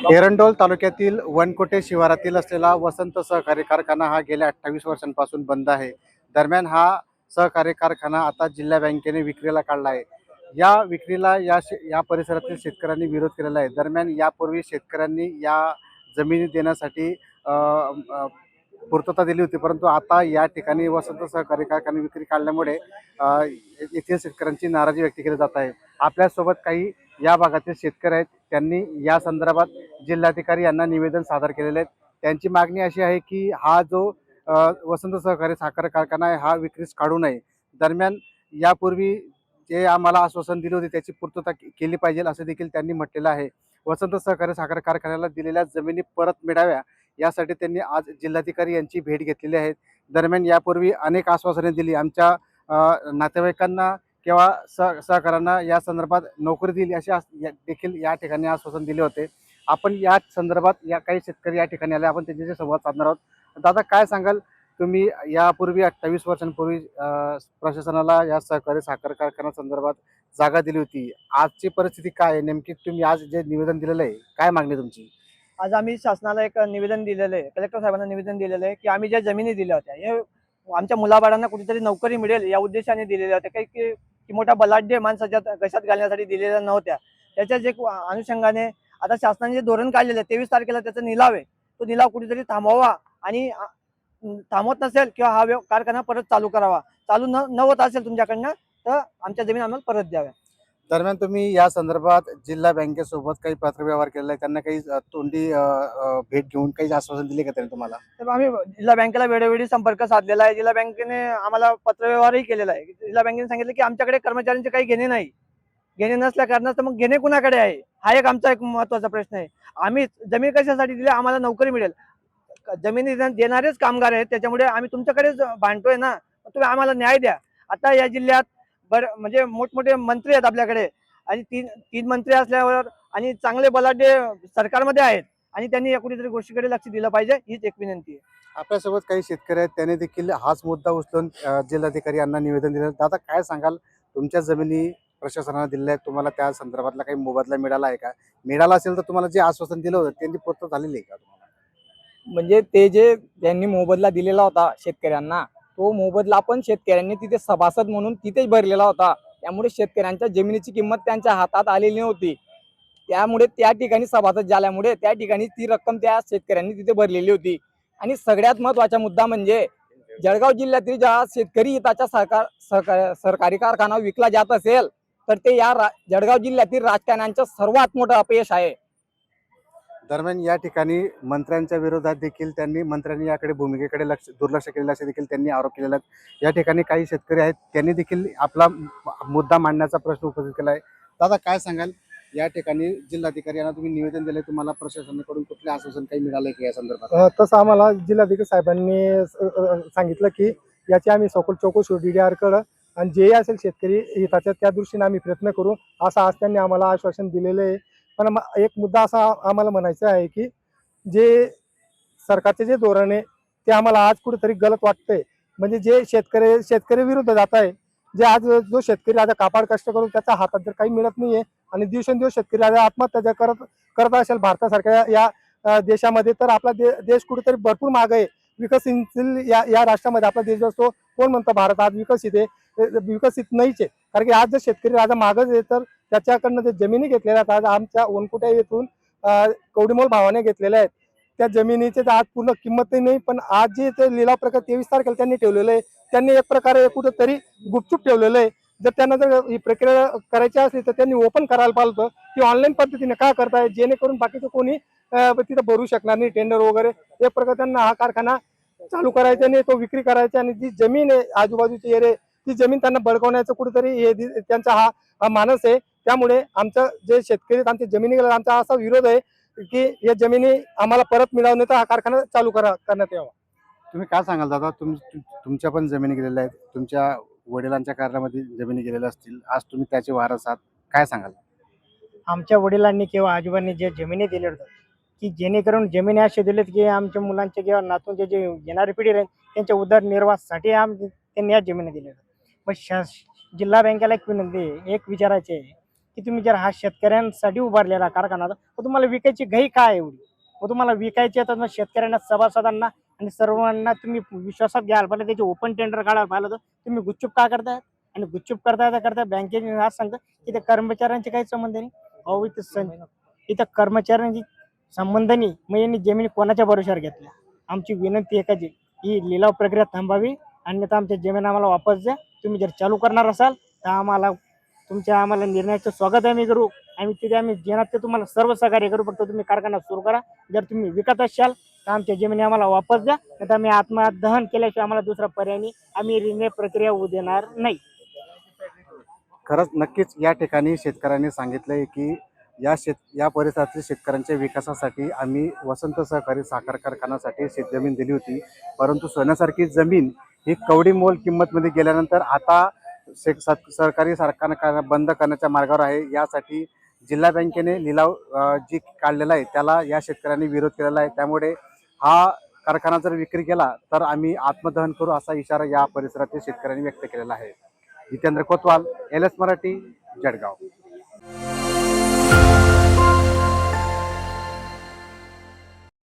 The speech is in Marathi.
एरंडोल तालुक्यातील वनकोटे शिवारातील असलेला वसंत सहकारी कारखाना हा गेल्या 28 वर्षांपासून बंद आहे. दरम्यान हा सहकारी कारखाना आता जिल्हा बँकेने विक्रीला काढला आहे. या विक्रीला या परिसरातील शेतकऱ्यांनी विरोध केलेला आहे. दरम्यान यापूर्वी शेतकऱ्यांनी या जमिनी देण्यासाठी अ, अ, पूर्तता दिली होती, परंतु आता या ठिकाणी वसंत सहकारी कारखाना विक्री काढल्यामुळे येथील शेतकऱ्यांची नाराजी व्यक्त केली जात आहे. आपल्यासोबत काही या भागातील शेतकरी आहेत. त्यांनी या संदर्भात जिल्हाधिकारी यांना निवेदन सादर केलेले आहेत. त्यांची मागणी अशी आहे की हा जो वसंत सहकारी साखर कारखाना आहे हा विक्रीस काढू नये. दरम्यान यापूर्वी जे आम्हाला आश्वासन दिले होते त्याची पूर्तता केली पाहिजे असं देखील त्यांनी म्हटलेलं आहे. वसंत सहकारी साखर कारखान्याला दिलेल्या जमिनी परत मिळाव्या यासाठी त्यांनी आज जिल्हाधिकारी यांची भेट घेतलेली आहे. दरम्यान यापूर्वी अनेक आश्वासने दिली. आमच्या नातेवाईकांना किंवा सहकाऱ्यांना या संदर्भात नोकरी दिली अशी देखील या ठिकाणी आश्वासन दिले होते. आपण या संदर्भात काही शेतकरी या ठिकाणी आले, आपण त्यांच्याशी संवाद साधणार आहोत. दादा, काय सांगाल? तुम्ही यापूर्वी 28 वर्षांपूर्वी प्रशासनाला या सहकारी साखर कारखाना संदर्भात जागा दिली होती. आजची परिस्थिती काय आहे? नेमकी तुम्ही आज जे निवेदन दिलेलं आहे, काय मागणी तुमची? आज आम्ही शासनाला एक निवेदन दिलेलं आहे, कलेक्टर साहेबांना निवेदन दिलेलं आहे की आम्ही ज्या जमिनी दिल्या होत्या हे आमच्या मुलाबाळांना कुठेतरी नोकरी मिळेल या उद्देशाने दिलेल्या होत्या. काही की मोठा बलाढ्य माणसाच्या घशात घालण्यासाठी दिलेल्या नव्हत्या. त्याच्याच एक अनुषंगाने आता शासनाने जे धोरण काढलेलं आहे 23 तारखेला त्याचा निलाव आहे, तो निलाव कुठेतरी थांबवावा आणि थांबवत नसेल किंवा हा कारखाना परत चालू करावा. चालू न होत असेल तुमच्याकडनं तर आमच्या जमीन आम्हाला परत द्याव्या. दरम्यान तुम्ही या संदर्भात जिल्हा बँकेसोबत काही पत्रव्यवहार केलेला आहे, त्यांना काही तोंडी भेट घेऊन काही आश्वासन दिले का त्यांनी तुम्हाला? तर आम्ही जिल्हा बँकेला वेळोवेळी संपर्क साधलेला आहे. जिल्हा बँकेने आम्हाला पत्रव्यवहारही केलेला आहे. जिल्हा बँकेने सांगितलं की आमच्याकडे कर्मचाऱ्यांचे काही घेणे नाही. घेणे नसल्या कारणास्तव मग घेणे कुणाकडे आहे हा एक आमचा एक महत्वाचा प्रश्न आहे. आम्ही जमीन कशासाठी दिली? आम्हाला नोकरी मिळेल. जमिनी देणारेच कामगार आहेत, त्याच्यामुळे आम्ही तुमच्याकडेच भांडतोय ना. तुम्ही आम्हाला न्याय द्या. आता या जिल्ह्यात म्हणजे मोठमोठे मंत्री आहेत आपल्याकडे आणि तीन तीन मंत्री असल्यावर आणि चांगले बलाढ्य सरकारमध्ये आहेत आणि त्यांनी या कुठेतरी गोष्टीकडे लक्ष दिलं पाहिजे, हीच एक विनंती आहे. आपल्यासोबत काही शेतकरी आहेत, त्यांनी देखील हाच मुद्दा उचलून जिल्हाधिकारी यांना निवेदन दिलं. दादा, काय सांगाल? तुमच्या जमिनी प्रशासनाने दिलेल्या आहेत, तुम्हाला त्या संदर्भातला काही मोबदला मिळाला आहे का? मिळाला असेल तर तुम्हाला जे आश्वासन दिलं होतं त्यांची पूर्तता झालेली आहे का तुम्हाला? म्हणजे ते जे त्यांनी मोबदला दिलेला होता शेतकऱ्यांना, तो मोबदला पण शेतकऱ्यांनी तिथे सभासद म्हणून तिथेच भरलेला होता. त्यामुळे शेतकऱ्यांच्या जमिनीची किंमत त्यांच्या हातात आलेली नव्हती. त्यामुळे त्या ठिकाणी सभासद झाल्यामुळे त्या ठिकाणी ती रक्कम त्या शेतकऱ्यांनी तिथे भरलेली होती. आणि सगळ्यात महत्त्वाचा मुद्दा म्हणजे जळगाव जिल्ह्यातील ज्या शेतकरी हिताचा सरकारी कारखाना विकला जात असेल तर ते या जळगाव जिल्ह्यातील राजकारण्यांचं सर्वात मोठं अपयश आहे. दरम्यान या ठिकाणी मंत्र्यांच्या विरोधात देखील मंत्र्यांनी याकडे भूमिकेकडे दुर्लक्ष केलेलं असे देखील त्यांनी आरोप केलेला आहे. या ठिकाणी काही शेतकरी आहेत, त्यांनी देखील आपला मुद्दा मांडण्याचा प्रश्न उपस्थित केला आहे. दादा, काय सांगाल? या ठिकाणी जिल्हाधिकारी यांना तुम्ही निवेदन दिले, तुम्हाला प्रशासनाकडून कुठले आश्वासन काही मिळाले की या संदर्भात? तसं आम्हाला जिल्हाधिकारी साहेबांनी सांगितलं की याची आम्ही सखोल चौकशी DDR कडं आणि जे असेल शेतकरी हिताच्या त्या दृष्टीने आम्ही प्रयत्न करू असं आज त्यांनी आम्हाला आश्वासन दिलेलं आहे. पण एक मुद्दा असा आम्हाला म्हणायचा आहे की जे सरकारचे जे धोरण आहे ते आम्हाला आज कुठेतरी गलत वाटतंय. म्हणजे जे शेतकरी विरुद्ध जात आहे. जे आज जो शेतकरी आता कापाड कष्ट करून त्याच्या हातात जर काही मिळत नाहीये आणि दिवसेंदिवस शेतकरी आज आत्महत्या करत असेल भारतासारख्या या देशामध्ये, तर आपला देश कुठेतरी भरपूर मागे आहे. विकसनशील या राष्ट्रामध्ये आपला देश असतो. कोण म्हणतं भारत आज विकसित आहे? विकसित नाहीच आहे. कारण की आज जर शेतकरी आज मागच आहे तर त्याच्याकडनं जे जमिनी घेतलेल्या आहेत आज आमच्या वनकुट्या येथून कवडीमोल भावाने घेतलेल्या आहेत, त्या जमिनीचे आज पूर्ण किंमतही नाही. पण आज जे ते लिलाव प्रकार 23 तारखेला त्यांनी ठेवलेलं आहे, त्यांनी एक प्रकारे कुठेतरी गुपचूप ठेवलेलं आहे. जर त्यांना जर ही प्रक्रिया करायची असली तर त्यांनी ओपन करायला पाहिजे होतं की ऑनलाईन पद्धतीने का करताय, जेणेकरून बाकीचं कोणी तिथं भरू शकणार नाही टेंडर वगैरे. एक प्रकारे त्यांना हा कारखाना चालू करायचा नाही, तो विक्री करायचा आणि जी जमीन आहे आजूबाजूची एरिया ती जमीन त्यांना बळकवण्याचं कुठेतरी हे त्यांचा हा मानस आहे. त्यामुळे आमचं जे शेतकरी आमच्या जमिनी गेला आमचा असा विरोध आहे की या जमिनी आम्हाला परत मिळवणे तर हा कारखाना चालू करण्यात यावा. तुम्ही काय सांगाल दादा? तुमच्या पण जमिनी गेलेल्या आहेत, तुमच्या वडिलांच्या कारणामध्ये जमिनी गेलेल्या असतील, आज तुम्ही त्याचे वारस आहात, काय सांगाल? आमच्या वडिलांनी किंवा आजोबांनी जे जमिनी दिल्या होत्या की जेणेकरून जमिनी असे दिलेत की आमच्या मुलांचे किंवा नातूंचे जे येणारी पिढी राहील त्यांच्या उदरनिर्वाहासाठी त्यांनी या जमिनी दिल्या होत्या. मग जिल्हा बँकेला एक विनंती आहे, एक विचारायचे आहे की तुम्ही जर हा शेतकऱ्यांसाठी उभारलेला कारखाना होता, तर तुम्हाला विकायची घाई काय एवढी? व तुम्हाला विकायचे तर मग शेतकऱ्यांना, सभासदांना आणि सर्वांना तुम्ही विश्वासात घ्यायला पाहिजे, त्याचे ओपन टेंडर काढायला पाहिलं. तर तुम्ही गुपचूप का करताय? आणि गुपचूप करता बँकेने आज सांगतं की त्या कर्मचाऱ्यांचे काही संबंध नाही. अहो इथं कर्मचाऱ्यांची संबंध नाही, मग यांनी जमिनी कोणाच्या भरोश्यावर घेतल्या? आमची विनंती एकच आहे, ही लिलाव प्रक्रिया थांबावी, अन्यथा आमच्या जमीन आम्हाला वापस द्या. तुम्ही जर चालू करणार असाल तर आम्हाला निर्णयाचं स्वागत आम्ही करू. आम्ही जेणार ते तुम्हाला सर्व सहकार्य करू. फक्त तुम्ही कारखाना सुरू करा. जर तुम्ही विकत असाल तर आमच्या जमिनी आम्हाला वापस द्या, नाही तर आम्ही आत्मदहन केल्याशिवाय आम्हाला दुसरा पर्याय नाही. आम्ही निर्णय प्रक्रिया होऊ देणार नाही. खरंच नक्कीच या ठिकाणी शेतकऱ्यांनी सांगितलंय की या परिसरातील शेतकऱ्यांच्या विकासासाठी आम्ही वसंत सहकारी साखर कारखान्यासाठी शेतजमीन दिली होती, परंतु सोन्यासारखी जमीन ही कवडी मोल किंमतमध्ये गेल्यानंतर आता सहकारी कारखाना बंद करण्याच्या मार्गावर आहे. यासाठी जिल्हा बँकेने लिलाव जी काढलेला आहे त्याला या शेतकऱ्यांनी विरोध केलेला आहे. त्यामुळे हा कारखाना जर विक्री केला तर आम्ही आत्मदहन करू असा इशारा या परिसरातील शेतकऱ्यांनी व्यक्त केलेला आहे. जितेंद्र कोतवाल, LS मराठी, जळगाव.